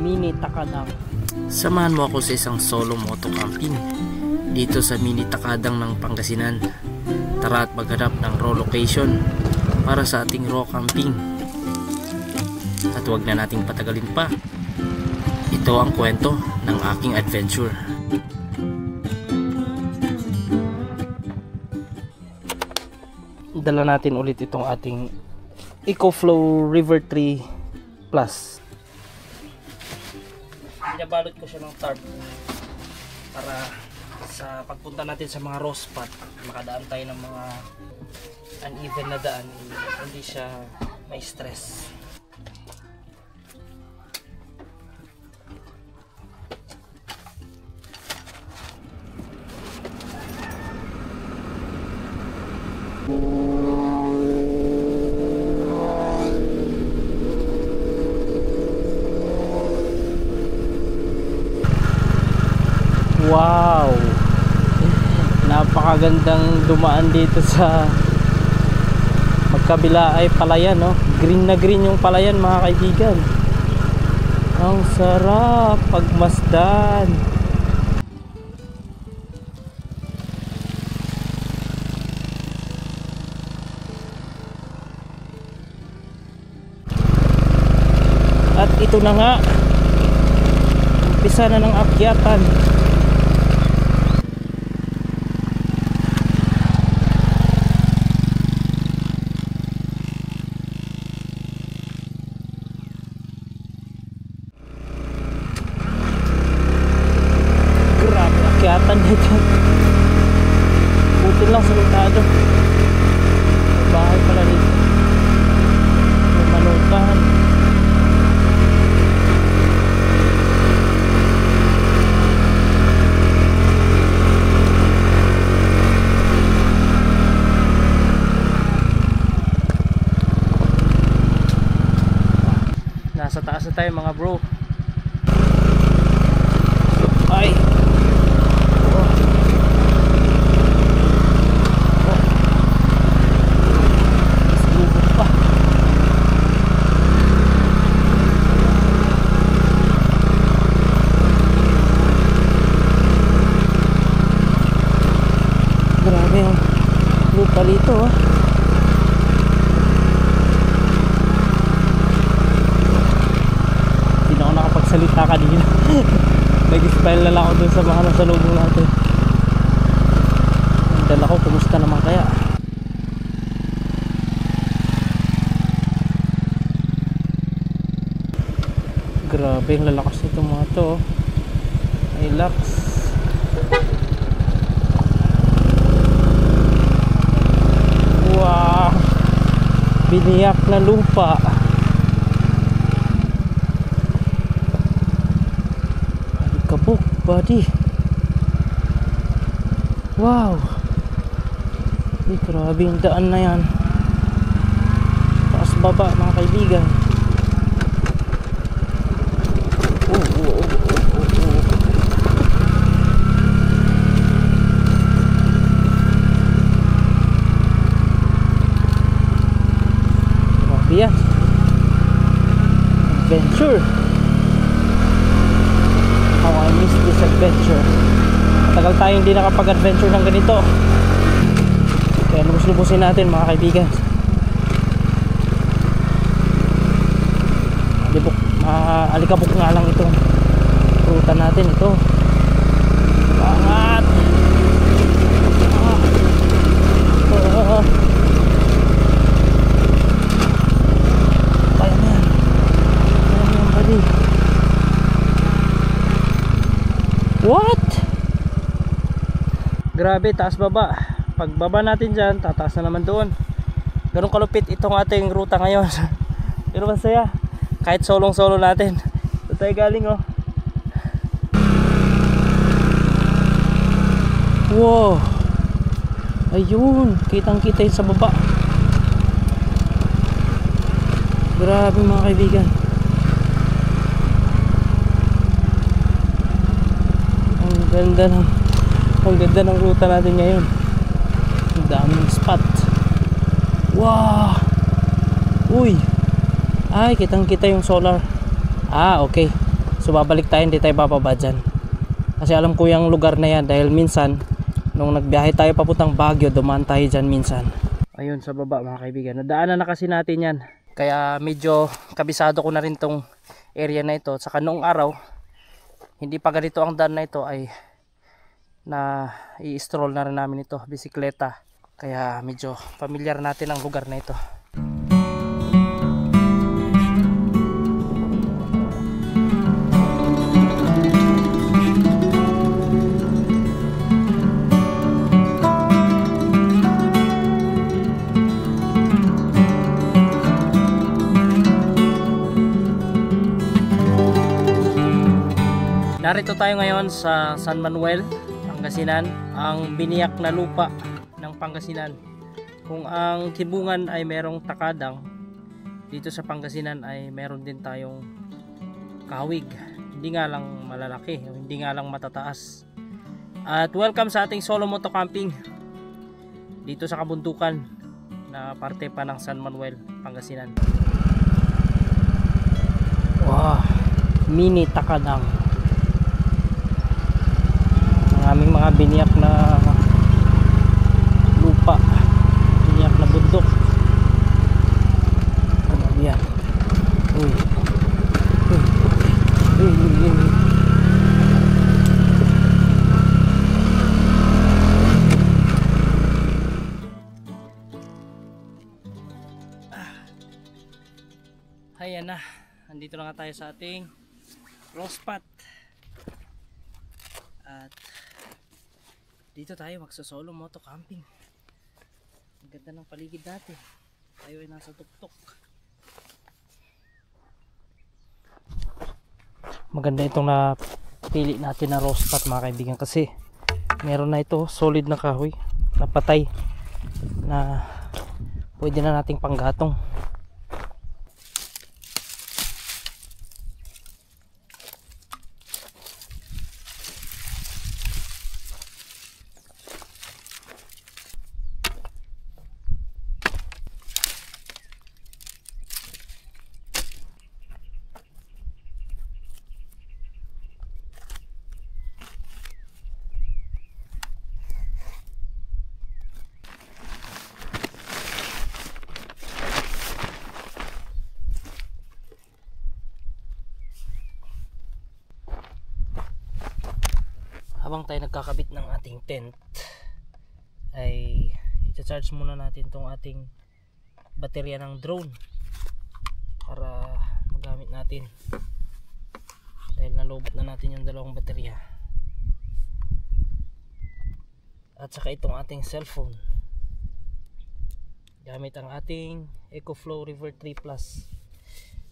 Mini Takadang. Samahan mo ako sa isang solo moto camping dito sa Mini Takadang ng Pangasinan. Tara at maghanap ng raw location para sa ating raw camping. At huwag na nating patagalin pa. Ito ang kwento ng aking adventure. Dala natin ulit itong ating EcoFlow River Tree Plus. Binabalot ko siya ng tarp para sa pagpunta natin sa mga raw spot, makadaan tayo ng mga uneven na daan, hindi siya may stress. Wow! Napakagandang dumaan dito sa magkabila ay palayan, no? Green na green yung palayan, mga kaibigan. Ang sarap pagmasdan. At ito na nga, umpisa na ng akyatan. Grabe akyatan dito. Buti lang sultado. May bahay pala dito. May manukan. Nasa taas na tayo, mga bro. Ay. Salubog pa. Grabe yung lupa dito, ah. Salita kanina. Nag-smile na lang ako dun sa mga nasa lubong natin. Ang dala ko, kumusta naman kaya? Grabe yung lalakas nito mga to. Relax. Wow, biniyak na lupa. Kabuk, buddy. Wow. Ay, grabe yung daan na yan. Taas baba, mga kaibigan. Grabe yan. Adventure. How I miss this adventure. Matagal tayong hindi nakapag-adventure ng ganito. Kaya lubos-lubusin natin, mga kaibigan. Alikabok nga lang itong ruta natin. Ito bangat. Kaya na yan. Kaya na yan, buddy. What? Grabe, taas baba. Pagbaba natin dyan, tataas na naman doon. Ganun kalupit itong ating ruta ngayon. Pero masaya. Kahit solong-solo natin. Ito tayo galing, oh. Wow. Ayun, kitang-kita yun sa baba. Grabe, mga kaibigan. Ang ganda ng ruta natin ngayon. Ang daming spot. Wow. Uy. Ay, kitang kita yung solar. Ah, okay. So babalik tayo, hindi tayo bababa dyan. Kasi alam ko yung lugar na yan dahil minsan nung nagbiyahe tayo papuntang Baguio, dumaan tayo dyan minsan. Ayun sa baba mga kaibigan, nadaanan na kasi natin yan. Kaya medyo kabisado ko na rin tong area na ito. Saka noong araw, hindi pa ganito ang daan na ito, ay na i-stroll na rin namin ito, bisikleta. Kaya medyo familiar natin ang lugar na ito. Narito tayo ngayon sa San Manuel, Pangasinan, ang biniyak na lupa ng Pangasinan. Kung ang Kibungan ay merong takadang, dito sa Pangasinan ay meron din tayong kahawig. Hindi nga lang malalaki, hindi nga lang matataas. At welcome sa ating solo moto camping dito sa kabundukan na parte pa ng San Manuel, Pangasinan. Wow, mini takadang. Aming mga biniyak na lupa, biniyak na bundok. Ano yan? Uy. Ayan na, andito na nga tayo sa ating cross spot. At dito tayo magsa-solo moto camping. Ang ganda ng paligid natin. Tayo ay nasa tuktok. Maganda itong napili natin na raw spot mga kaibigan, kasi meron na ito solid na kahoy na patay na pwede na nating panggatong. Habang tayo nagkakabit ng ating tent, ay i-charge muna natin tong ating baterya ng drone para magamit natin, dahil nalobot na natin yung dalawang baterya. At saka itong ating cellphone gamit ang ating EcoFlow River 3 Plus.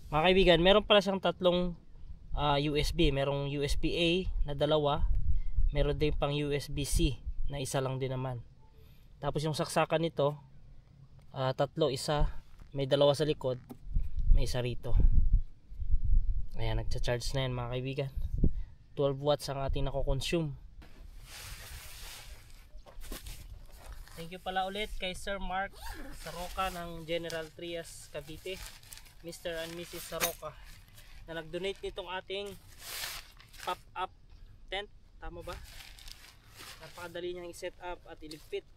Mga kaibigan, meron pala siyang tatlong USB. Merong USB-A na dalawa, meron din pang USB-C na isa lang din naman. Tapos yung saksakan nito, tatlo, isa, may dalawa sa likod, may isa rito. Ayan, nagcha-charge na yan mga kaibigan. 12 watts ang ating nako-consume. Thank you pala ulit kay Sir Mark Saroca ng General Trias, Cavite, Mr. and Mrs. Saroca, na nag-donate nitong ating pop-up tent. Tama ba? Napakadali niyang i-set up at iligpit.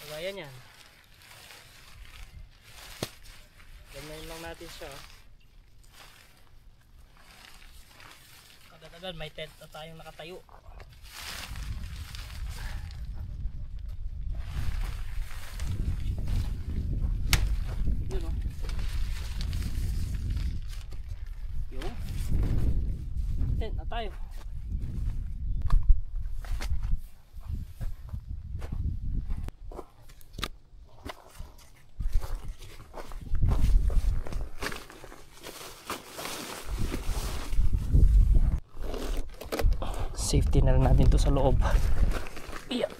Kagaya yan. Ganyan lang natin siya. Agad-agad may tent na tayong nakatayo. Yun o. Yun. Tent na tayo. Safety na rin natin to sa loob. Iya.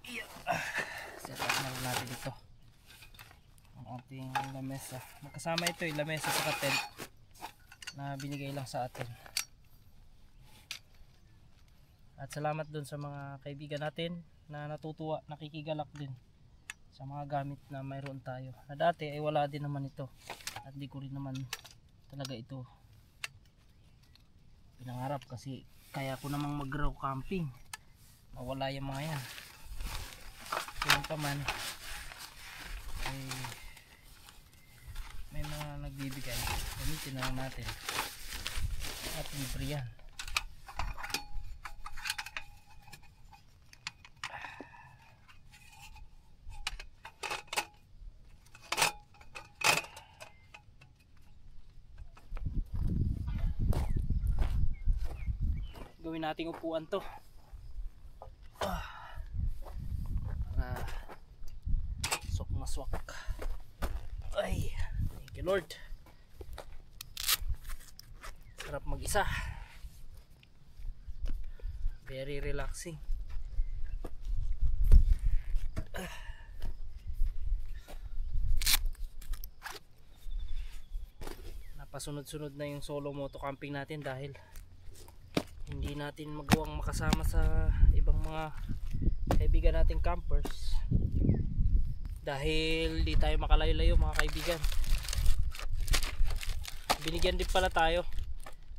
Iya. Set up na rin natin dito ang ating lamesa. Magkasama ito yung lamesa sa tent na binigay lang sa atin. At salamat dun sa mga kaibigan natin na natutuwa, nakikigalak din sa mga gamit na mayroon tayo, na dati ay wala din naman ito at di ko rin naman talaga ito pinangarap, kasi kaya ko namang mag-rock camping mawala yung mga yan. Yan pa man ay may mga nagbibigay, gamitin na lang natin at libre yan. Gawin nating upuan to para sok maswak. Ay, thank you Lord, sarap mag-isa, very relaxing. Napasunod-sunod na yung solo moto camping natin dahil hindi natin magawang makasama sa ibang mga kaibigan nating campers dahil di tayo makalayo-layo mga kaibigan. Binigyan din pala tayo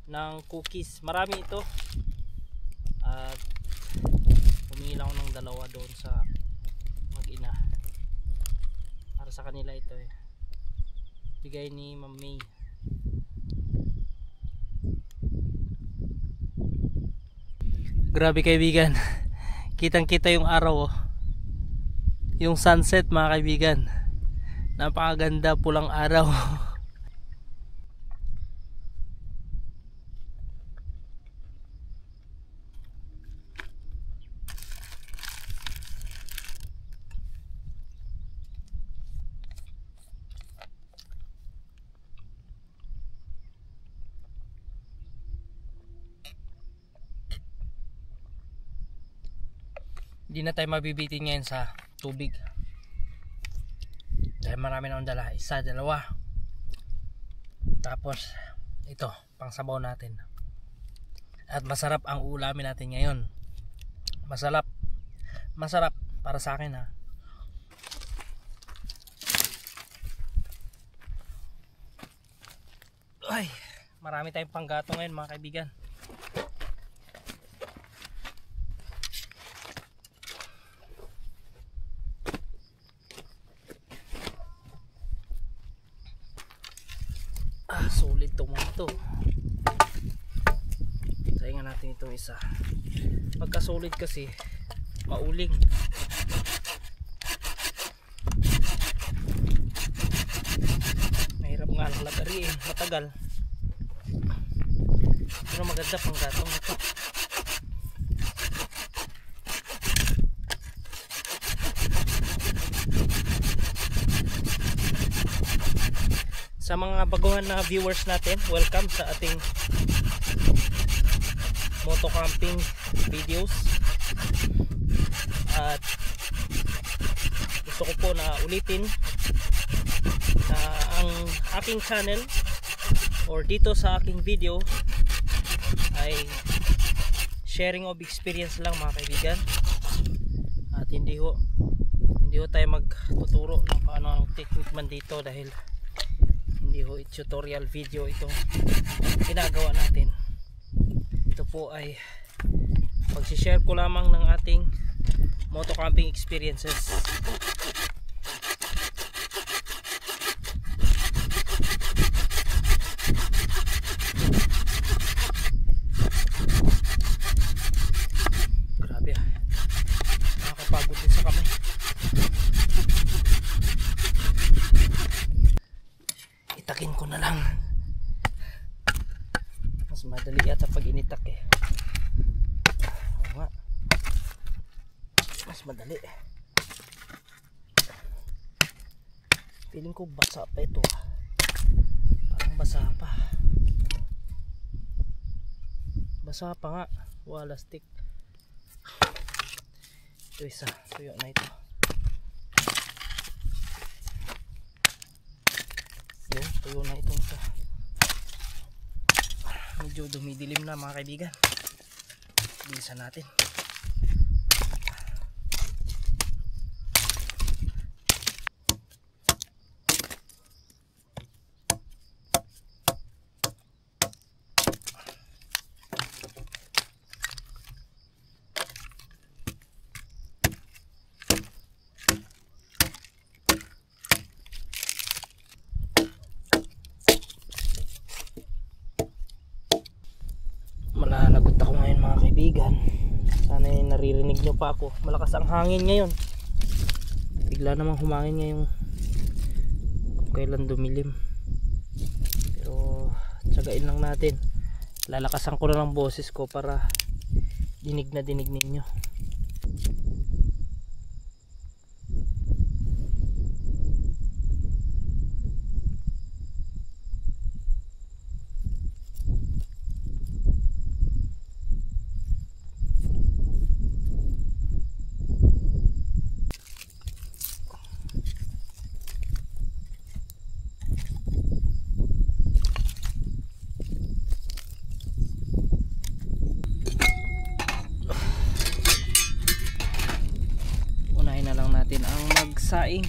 ng cookies, marami ito, at humingi lang ako ng dalawa doon sa mag-ina para sa kanila. Ito bigay ni Ma'am May. Grabe kaibigan, kitang kita yung araw, yung sunset mga kaibigan, napakaganda, pulang araw. Hindi na tayo mabibitin ngayon sa tubig dahil marami na akong dala, isa, dalawa, tapos ito pang sabaw natin, at masarap ang ulamin natin ngayon. Masarap para sa akin ha. Ay, marami tayong panggato ngayon mga kaibigan. Solid to mga to. Sayangan natin itong isa. Pagka solid kasi mauling. Mahirap nga lang lagariin, matagal. Pero maganda pang gatong ito. Sa mga baguhan na viewers natin, welcome sa ating moto camping videos. At gusto ko po na ulitin na ang aking channel or dito sa aking video ay sharing of experience lang mga kaibigan, at hindi ho tayo magtuturo ng paano ang technique man dito dahil hindi ho tutorial video itong ginagawa natin. Ito po ay pag-share ko lamang ng ating moto camping experiences. Grabe, nakakapagod din sa kamay. Itakin ko na lang, mas madali yata pag initak oo nga, mas madali. Feeling ko basa pa ito, parang basa pa nga, wala stick. Ito isa, tuyo na ito. Tuyo na itong isa. Medyo dumidilim na mga kaibigan, bilisan natin. kaibigan, sana naririnig nyo pa ako. Malakas ang hangin ngayon, bigla namang humangin ngayong kailan dumilim. Pero tsagain lang natin, lalakasan ko na ng boses ko para dinig na dinig ninyo. Unahin na lang natin ang magsaing.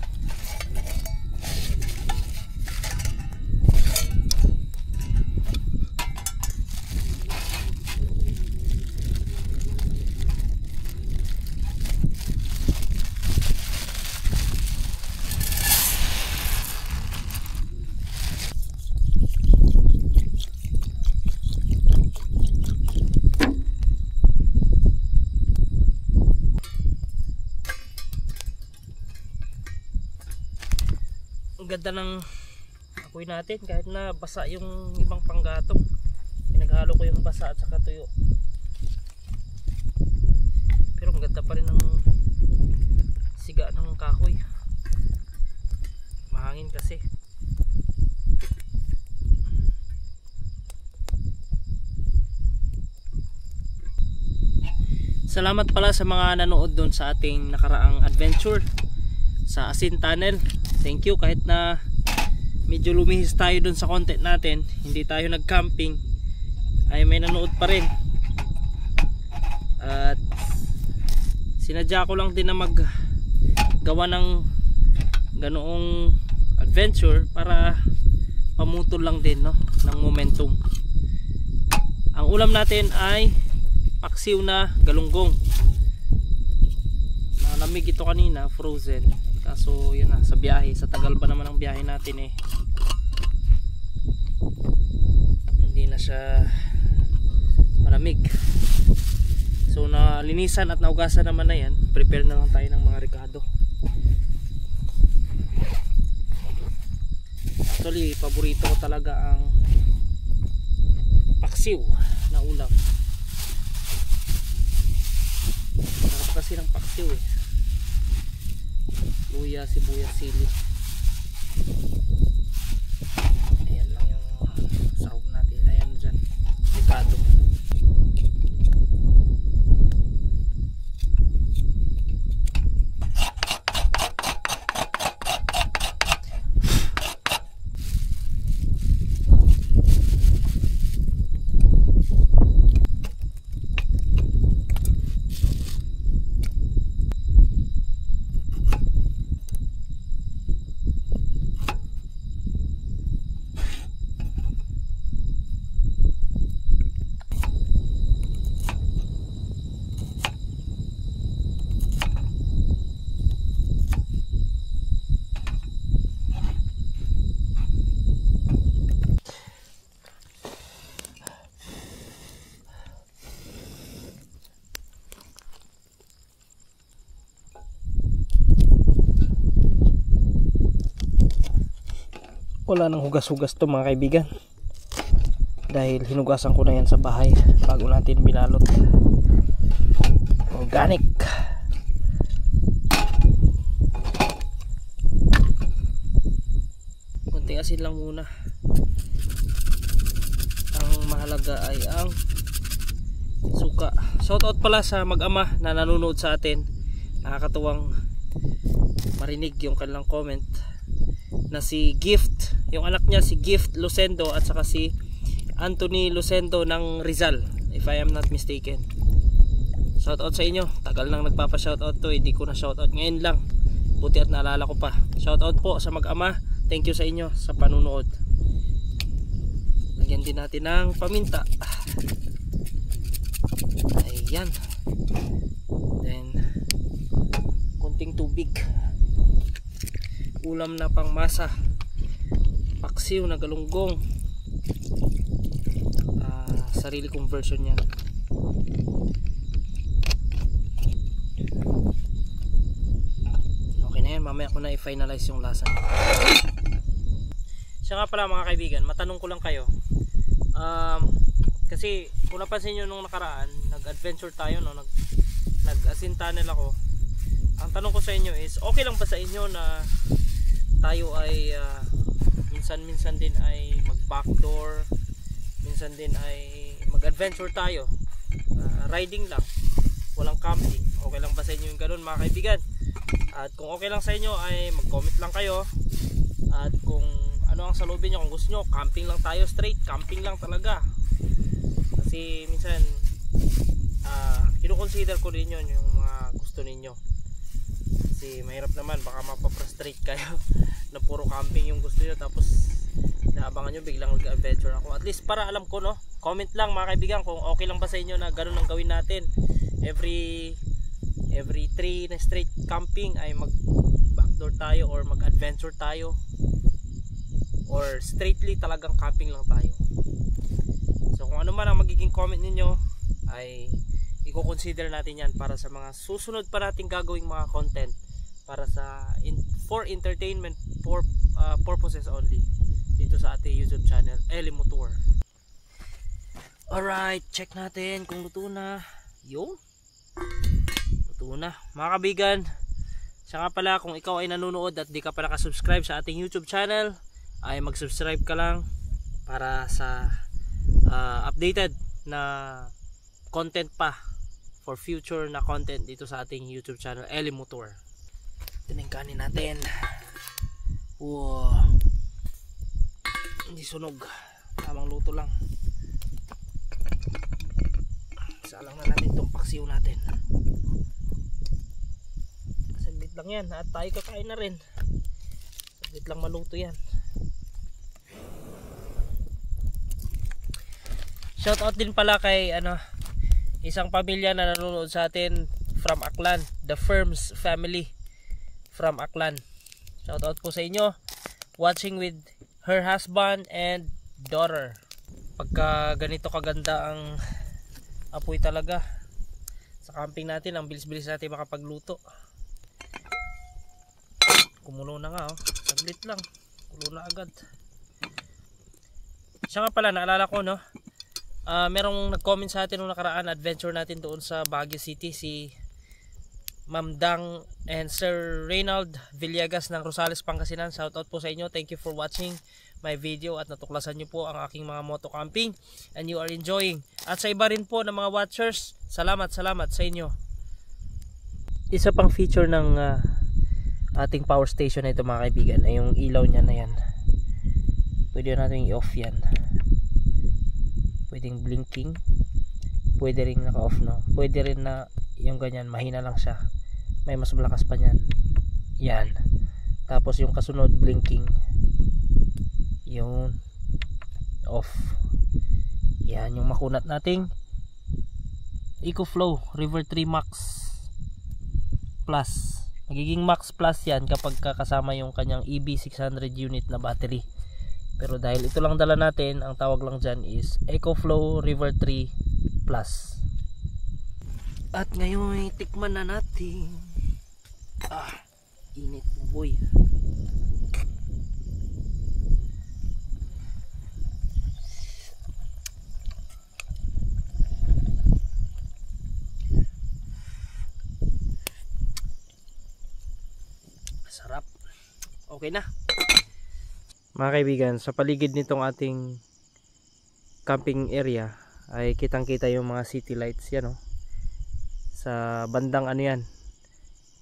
Ang ganda ng apoy natin kahit na basa yung ibang panggatong. Pinaghalo ko yung basa at saka tuyo, pero ang ganda pa rin ng siga ng kahoy. Mahangin kasi. Salamat pala sa mga nanood doon sa ating nakaraang adventure sa Asin Tunnel. Thank you, kahit na medyo lumihis tayo dun sa content natin, hindi tayo nag-camping, ay may nanood pa rin. At sinadya ko lang din na maggawa ng ganoong adventure para pamutol lang din, no, ng momentum. Ang ulam natin ay paksiw na galunggong. Nalamig ito kanina, frozen. Kaso yun na, sa biyahe, sa tagal pa naman ang biyahe natin eh, hindi na siya malamig. So nalinisan at naugasan naman na yan, prepare na lang tayo ng mga rekado. Actually paborito ko talaga ang paksiw na ulam. Sarap kasi ng paksiw eh, luya, sibuyas, sili. Ayan lang yung sahog natin. Ayan dyan, dekado. Wala nang hugas-hugas to mga kaibigan, dahil hinugasan ko na yan sa bahay bago natin binalot. Organic. Konting asin lang muna. Ang mahalaga ay ang suka. Shoutout pala sa mag-ama na nanonood sa atin. Nakakatuwang marinig yung kanilang comment na si Gift, yung anak niya si Gift Lucendo at saka si Anthony Lucendo ng Rizal, if I am not mistaken. Shoutout sa inyo. Tagal nang nagpapa-shoutout to, hindi ko na shoutout ngayon lang. Buti at naalala ko pa. Shoutout po sa mag-ama. Thank you sa inyo sa panunood. Lagyan din natin ng paminta. Ayan. Then konting tubig. Ulam na pang masa, paksiw na galunggong. Sarili kong version yan. mamaya ko na i-finalize yung lasa niya. Siya nga pala mga kaibigan, matanong ko lang kayo. Kasi kung napansin nyo nung nakaraan, nag-adventure tayo, no? Nag-asin tunnel ako. Ang tanong ko sa inyo is, okay lang ba sa inyo na tayo ay minsan-minsan din ay mag-backdoor, minsan din ay mag-adventure tayo, riding lang, walang camping? Okay lang ba sa inyo yung ganun mga kaibigan? At kung okay lang sa inyo ay mag-comment lang kayo. At kung ano ang salubin nyo, kung gusto nyo camping lang tayo, straight camping lang talaga. Kasi minsan kinukonsider ko din yun yung mga gusto ninyo. Kasi mahirap naman, baka mapaprostrate kayo na puro camping yung gusto nyo, tapos naabangan nyo biglang mag-adventure ako. At least para alam ko, no? Comment lang mga kaibigan kung okay lang ba sa inyo na ganun ang gawin natin. Every 3 na straight camping ay mag-backdoor tayo or mag-adventure tayo, or straightly talagang camping lang tayo. So kung ano man ang magiging comment ninyo ay i-consider natin yan para sa mga susunod pa nating gagawing mga content para sa for entertainment purposes only dito sa ating YouTube channel, Eli Motor. Alright, check natin kung luto na. Yung luto na mga kabigan. Siya nga pala, kung ikaw ay nanonood at di ka pa nakasubscribe sa ating YouTube channel, ay mag-subscribe ka lang para sa updated na content pa, for future na content dito sa ating YouTube channel, Eli Motor. Ito na yung kanin natin. Wow, hindi sunog, tamang luto lang. Isa lang na natin itong paksiw natin. Saglit lang yan at tayo kakain na rin. Saglit lang maluto yan. Shoutout din pala kay isang pamilya na nanonood sa atin from Aklan, the Firms family from Aklan. Shoutout po sa inyo, watching with her husband and daughter. Pagka ganito kaganda ang apoy talaga sa camping natin, ang bilis-bilis natin makapagluto. Kumulo na nga, oh. Saglit lang, kulo na agad. Siya nga pala, naalala ko, no? Merong nag-comment sa atin nung nakaraan adventure natin doon sa Baguio City, si Ma'am Dang and Sir Reynald Villegas ng Rosales, Pangasinan. Shoutout po sa inyo. Thank you for watching my video at natuklasan nyo po ang aking mga moto camping and you are enjoying. At sa iba rin po ng mga watchers, salamat sa inyo. Isa pang feature ng ating power station na ito mga kaibigan ay yung ilaw niya na yan. Pwede natin i-off yan. Pwedeng blinking, pwede rin naka-off, no? Pwede rin na yung ganyan, mahina lang siya. May mas malakas pa niyan. Yan. Tapos yung kasunod, blinking. Yun. Off. Yan yung makunat nating EcoFlow River 3 Max Plus. Magiging Max Plus yan kapag kasama yung kanyang EB600 unit na battery. Pero dahil ito lang dala natin, ang tawag lang dyan is EcoFlow River 3 Plus. At ngayon tikman na natin. Init na boy. Sarap. Okay na. Mga kaibigan, sa paligid nitong ating camping area ay kitang kita yung mga city lights yan, oh. Sa bandang ano yan,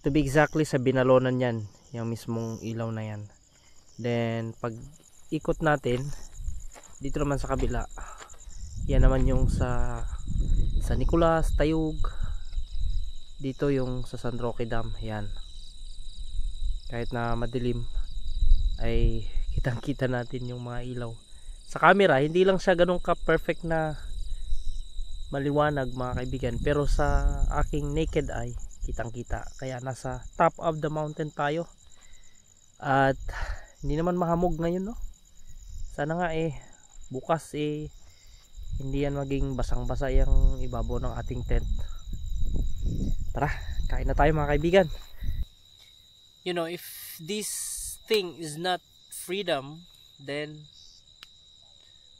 to be exactly sa Binalonan yan, yung mismong ilaw na yan. Then pag ikot natin dito naman sa kabila, yan naman yung sa Nicolas, Tayug. Dito yung sa San Roque Dam, yan. Kahit na madilim ay kitang kita natin yung mga ilaw. Sa camera hindi lang siya ganun ka perfect na maliwanag mga kaibigan, pero sa aking naked eye kitang kita. Kaya nasa top of the mountain tayo at hindi naman mahamog ngayon, no? Sana nga bukas hindi yan maging basang basa yung ibabaw ng ating tent. Tara, kain na tayo mga kaibigan. You know, if this thing is not freedom, then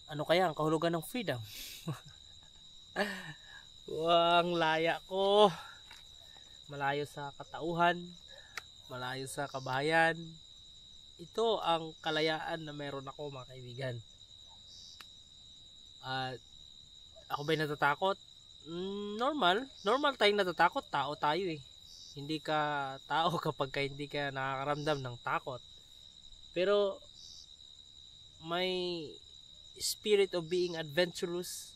ano kaya ang kahulugan ng freedom? Ang laya ko. Malayo sa katauhan, malayo sa kabahayan. Ito ang kalayaan na meron ako, mga kaibigan. At ako ba'y natatakot? Normal tayong natatakot. Tao tayo eh. Hindi ka tao kapag hindi ka nakakaramdam ng takot. Pero may spirit of being adventurous,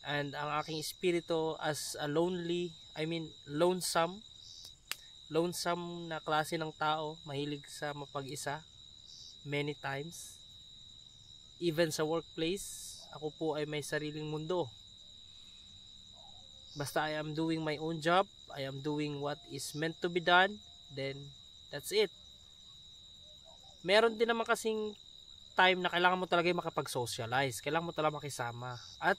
and ang aking espiritu as a lonesome na klase ng tao, mahilig sa mapag-isa many times. Even sa workplace, ako po ay may sariling mundo. Basta I am doing my own job, I am doing what is meant to be done, then that's it. Meron din naman kasing time na kailangan mo talaga makapag-socialize, kailangan mo talaga makisama, at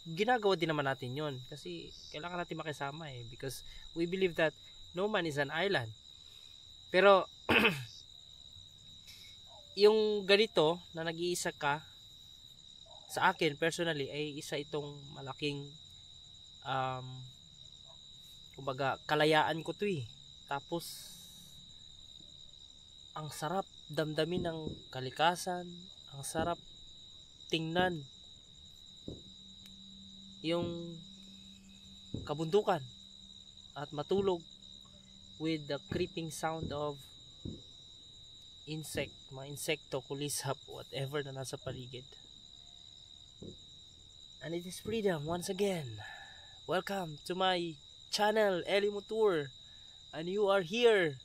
ginagawa din naman natin yon kasi kailangan natin makisama eh, because we believe that no man is an island. Pero yung ganito na nag-iisa ka, sa akin personally ay isa itong malaking kumbaga kalayaan ko to eh. Tapos ang sarap damdamin ng kalikasan, ang sarap tingnan yung kabundukan at matulog with the creeping sound of mga insekto, kulisap, whatever na nasa paligid. And it is freedom once again. Welcome to my channel, Eli Motor, and you are here.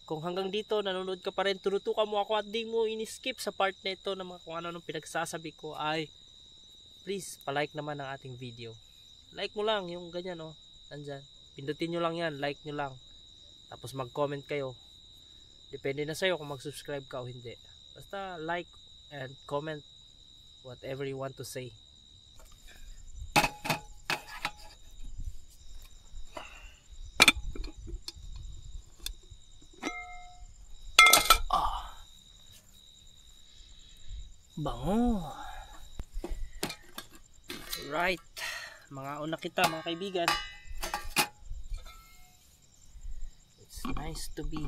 Kung hanggang dito nanonood ka pa rin, turutukan mo ako at di mo in-skip sa part na ito ng mga kung ano nung pinagsasabi ko, ay please palike naman ang ating video. Like mo lang yung ganyan, oh, nandyan, pindutin nyo lang yan, like nyo lang, tapos mag-comment kayo. Depende na sa'yo kung mag-subscribe ka o hindi. Basta like and comment whatever you want to say. Bango. Right. Mga una kita, mga kaibigan. It's nice to be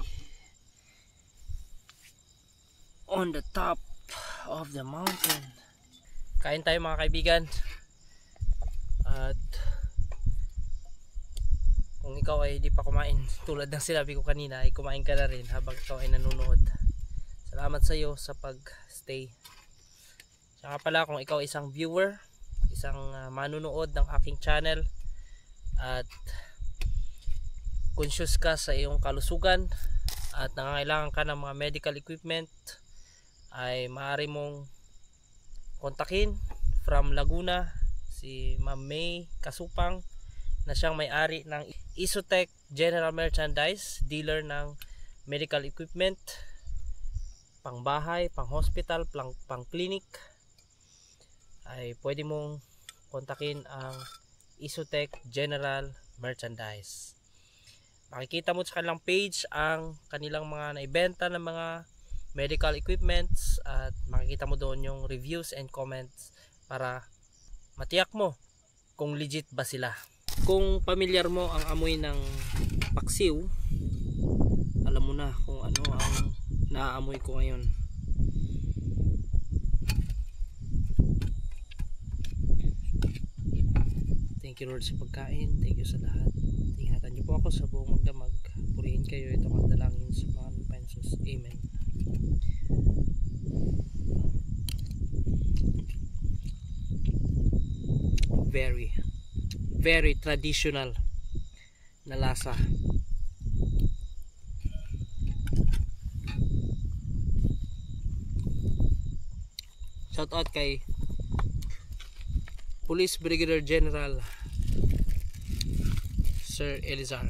on the top of the mountain. Kain tayo, mga kaibigan. At kung ikaw ay hindi pa kumain, tulad ng sinabi ko kanina, ay kumain ka na rin habang ikaw ay nanonood. Salamat sa iyo sa pag-stay. Saka pala, kung ikaw isang viewer, isang manunood ng aking channel, at conscious ka sa iyong kalusugan at nangangailangan ka ng mga medical equipment, ay maaari mong kontakin from Laguna si Ma'am May Kasupang, na siyang may-ari ng Isotech General Merchandise, dealer ng medical equipment, pang bahay, pang hospital, pang clinic. Ay pwede mong kontakin ang Isotech General Merchandise. Makikita mo sa kanilang page ang kanilang mga naibenta ng mga medical equipments, at makikita mo doon yung reviews and comments para matiyak mo kung legit ba sila. Kung pamilyar mo ang amoy ng paksiw, alam mo na kung ano ang naaamoy ko ngayon. Thank you Lord sa pagkain, thank you sa lahat. Ingatan niyo po ako sa buong magdamag. Purihin kayo, ito ang dalangin sa pangalan ng Jesus. Amen. Very traditional na lasa. Shout out kay Police Brigadier General Sir Elizar.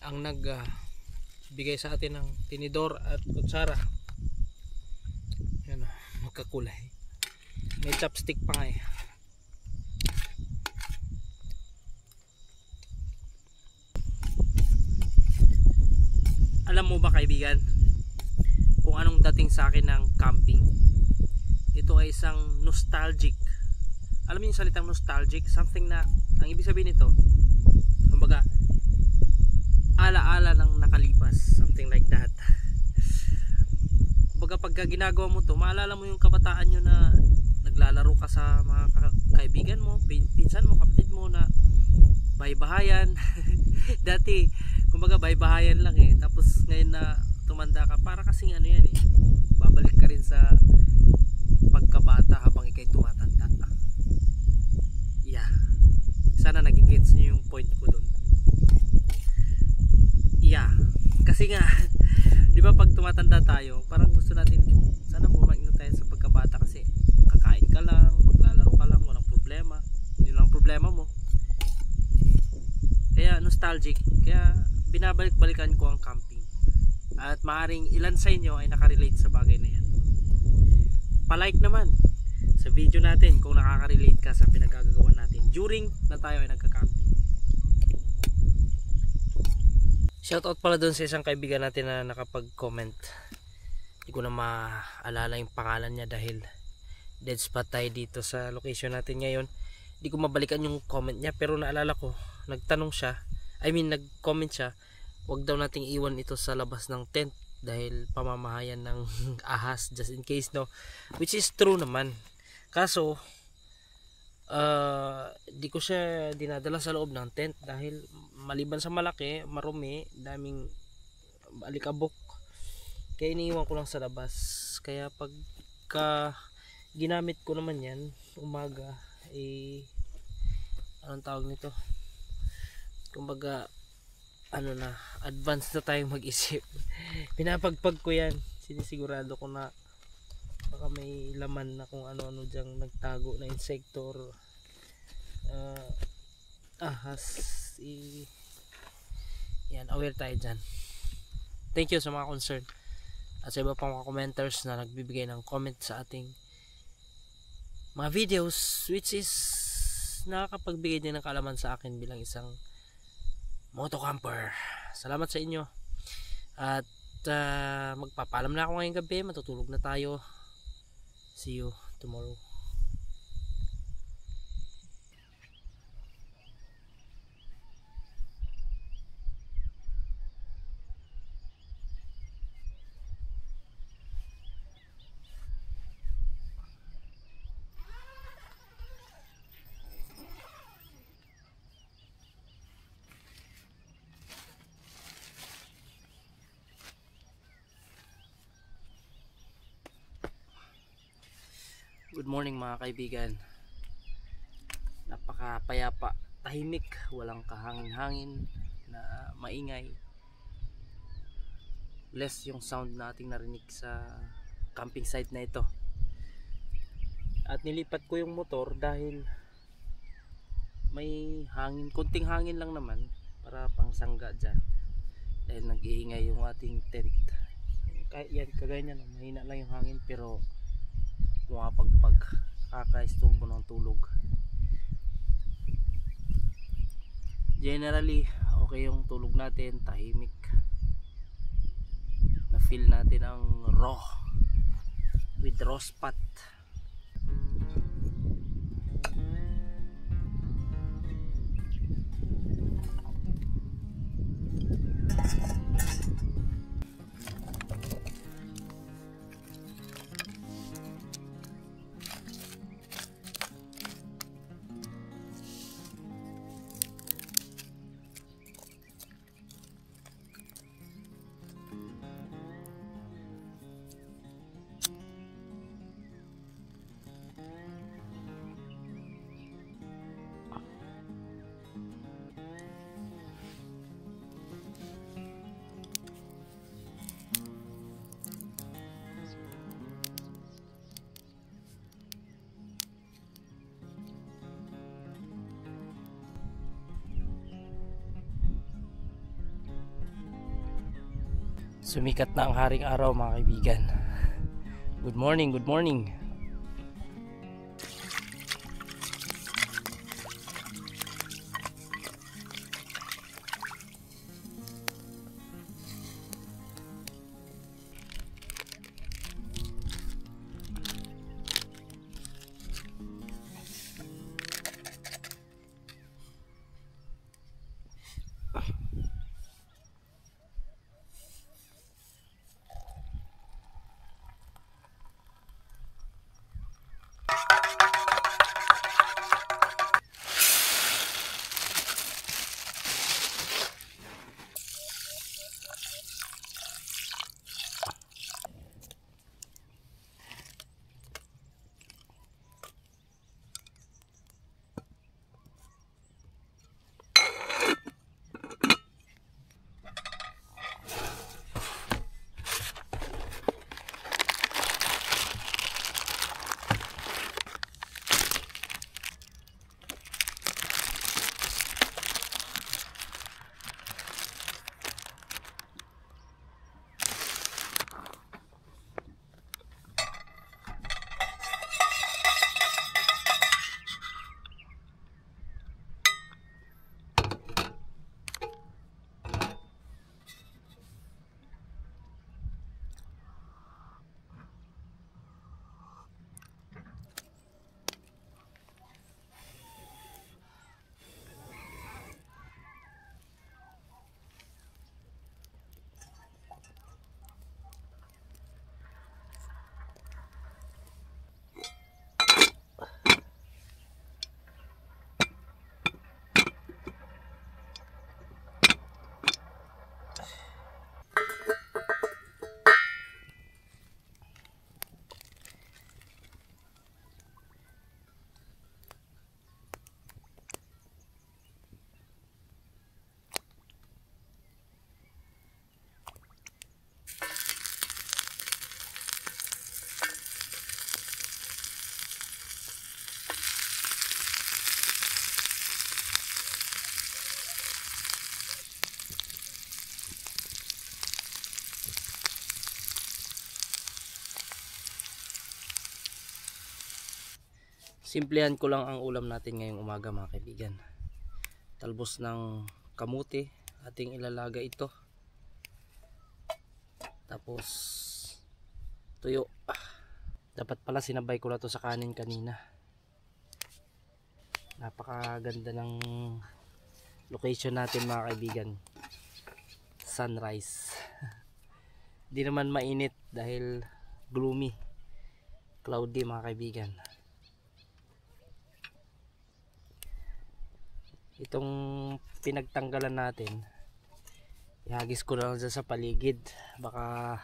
Ang nagbigay sa atin ng tinidor at kutsara. Yan, magkakulay. May chopstick pa nga eh. Alam mo ba kaibigan, kung anong dating sa akin ng camping? Ito ay isang nostalgic. Alam mo yung salitang nostalgic? Something na, ang ibig sabihin nito, kumbaga, ala-ala ng nakalipas. Something like that. Kumbaga pagka ginagawa mo to, maalala mo yung kabataan nyo na naglalaro ka sa mga kaibigan mo, pinsan mo, kapatid mo na baybahayan. Dati, kumbaga baybahayan lang eh. Tapos ngayon na tumanda ka, para kasing ano yan eh. Babalik ka rin sa pagkabata habang ikay tumatanda. Yeah. Sana nagigets nyo yung point ko dun. Yeah. Kasi nga, di ba pag tumatanda tayo, parang gusto natin, sana bumalik na tayo sa pagkabata kasi kakain ka lang, maglalaro ka lang, walang problema. Yun lang problema mo. Kaya nostalgic. Kaya binabalik-balikan ko ang camping. At maaaring ilan sa inyo ay nakarelate sa bagay na yan. Palike naman sa video natin kung nakaka-relate ka sa pinagagagawa natin during na tayo ay nagka-camping. Shoutout pala dun sa isang kaibigan natin na nakapag-comment. Hindi ko na maalala yung pangalan niya dahil dead spot tayo dito sa location natin ngayon. Hindi ko mabalikan yung comment niya, pero naalala ko, nagtanong siya, nag-comment siya, wag daw nating iwan ito sa labas ng tent dahil pamamahayan ng ahas just in case, no, which is true naman. Kaso di ko siya dinadala sa loob ng tent dahil maliban sa malaki, marumi, daming alikabok, kaya iniiwan ko lang sa labas. Kaya pagka ginamit ko naman yan umaga, anong tawag nito, kumbaga ano na, advance na tayong mag-isip. Pinapagpag ko yan, sinisigurado ko na baka may laman na kung ano-ano dyang nagtago na insekto or ahas. Yan, aware tayo dyan. Thank you sa mga concern at sa iba pang mga commenters na nagbibigay ng comment sa ating mga videos, which is nakakapagbigay din ng kaalaman sa akin bilang isang motocamper. Salamat sa inyo. At magpapaalam na ako ngayong gabi. Matutulog na tayo. See you tomorrow. Good morning mga kaibigan. Napakapayapa, tahimik, walang kahangin-hangin na maingay. Bless yung sound na ating narinig sa camping site na ito. At nilipat ko yung motor dahil may hangin, konting hangin lang naman para pang sangga dyan. Dahil nag-iingay yung ating tent. Yan, kagaya niya, mahina lang yung hangin pero pumapagpag, kakaisturbo ng tulog. Generally okay yung tulog natin, tahimik, na feel natin ang raw with raw spot. Sumikat na ang haring araw mga kaibigan. Good morning, good morning. Simplehan ko lang ang ulam natin ngayong umaga mga kaibigan. Talbos ng kamuti, ating ilalaga ito. Tapos tuyo. Dapat pala sinabay ko na to sa kanin kanina. Napakaganda ng location natin mga kaibigan. Sunrise. Di naman mainit dahil gloomy, cloudy mga kaibigan. Itong pinagtanggalan natin, ihagis ko na lang dyan sa paligid, baka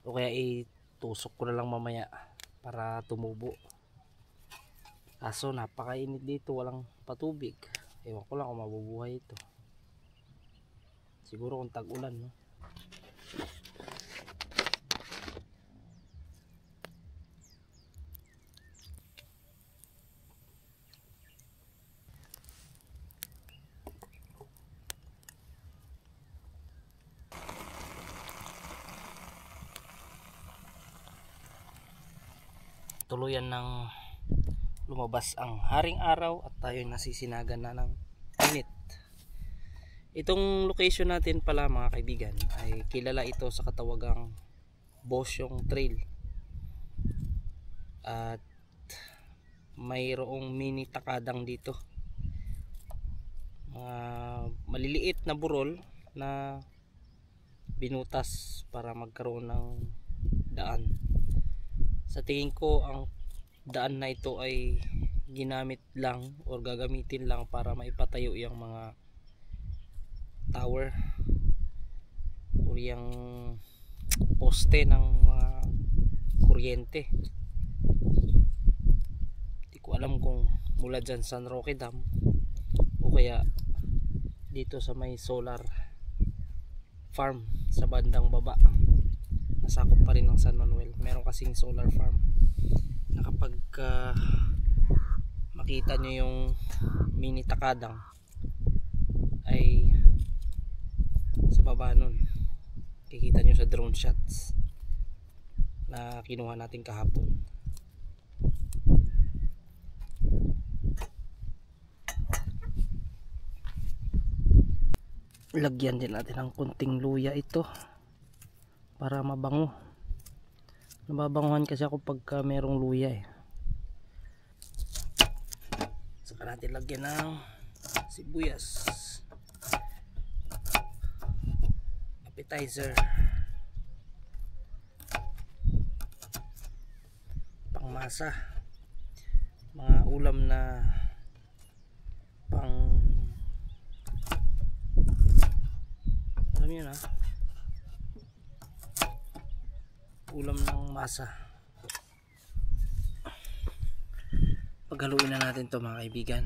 o kaya itusok ko na lang mamaya para tumubo. Kaso napakainit dito, walang patubig. Ewan ko lang kung mabubuhay ito. Siguro kung tag-ulan, no? Tuluyan ng lumabas ang haring araw at tayo nasisinagan na ng init. Itong location natin pala mga kaibigan ay kilala ito sa katawagang Bosyong Trail. At mayroong mini takadang dito. Maliliit na burol na binutas para magkaroon ng daan. Sa tingin ko ang daan na ito ay ginamit lang o gagamitin lang para maipatayo yung mga tower o yung poste ng mga kuryente. Hindi ko alam kung mula dyan San Roque Dam o kaya dito sa may solar farm sa bandang baba. Nasakop pa rin ng San Manuel. Meron kasing solar farm na kapag makita nyo yung mini takadang ay sa baba nun kikita nyo sa drone shots na kinuha natin kahapon. Lagyan din natin ng kunting luya ito para mabango. Nababanguhan kasi ako pagka merong luya eh. Saka natin lagyan ng sibuyas, appetizer, pangmasa, mga ulam na pang alam yun ha, ulam ng masa. Paghaluin na natin to mga kaibigan.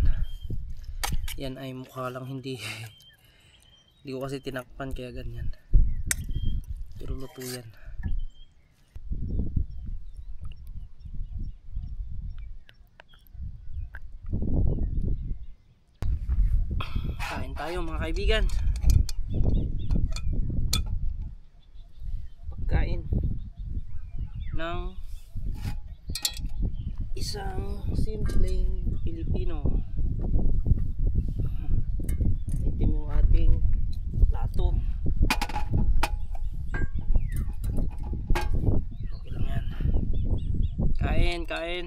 Yan ay mukha lang hindi ko kasi tinakpan kaya ganyan, pero luto yan. Kain tayo mga kaibigan. Pagkain ng isang simpleng Pilipino. Itim yung ating plato. Okay lang yan. Kain.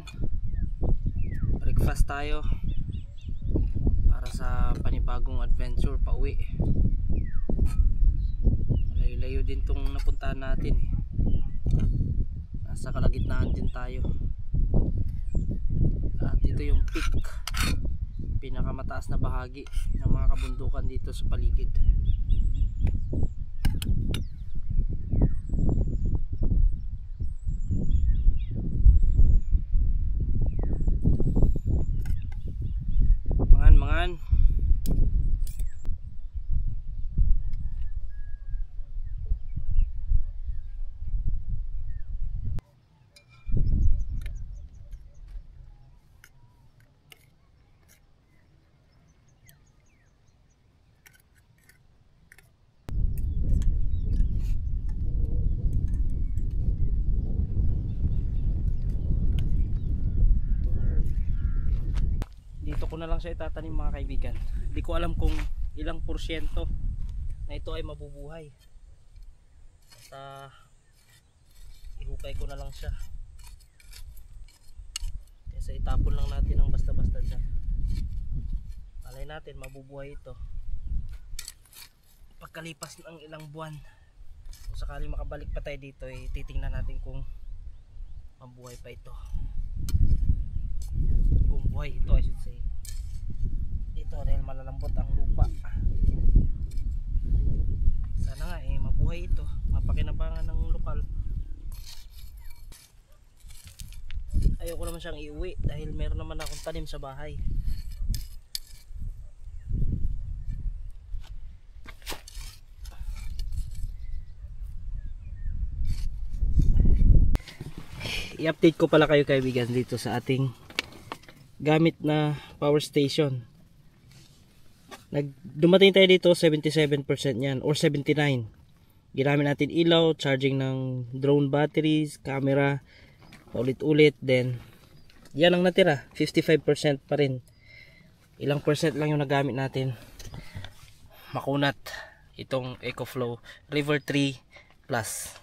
Breakfast tayo para sa panibagong adventure pa uwi. Malayo-layo din tong napuntahan natin eh. Nasa kalagitnaan din tayo. At ito yung peak, pinakamataas na bahagi ng mga kabundukan dito sa paligid. Mangan. ko na lang siya itatanim mga kaibigan. Hindi ko alam kung ilang porsyento na ito ay mabubuhay. Basta ihukay ko na lang siya. Kasi itapon lang natin ng basta-basta dyan. Malay natin mabubuhay ito pagkalipas ng ilang buwan. Kung sakaling makabalik pa tayo dito, titingnan natin kung mabuhay pa ito. Kung buhay ito, I should say. Ito dahil malalambot ang lupa. Sana nga mabuhay ito, mapakinabangan ng lokal. Ayoko naman siyang iuwi dahil meron naman akong tanim sa bahay. I-update ko pala kayo kaibigan dito sa ating gamit na power station. Dumating tayo dito 77% yan or 79. Ginamit natin ilaw, charging ng drone batteries, camera, ulit-ulit. Then yan ang natira, 55% pa rin. Ilang percent lang yung nagamit natin. Makunat itong EcoFlow River 3 Plus.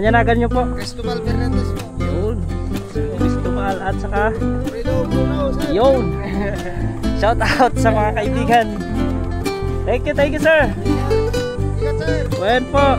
Anyanagan nyo po? Cristobal Fernandez po. Yun. Cristobal at saka Fredo Bruno, sir. yun. Shout out sa mga kaibigan. Thank you sir. Ingat, sir. Well po.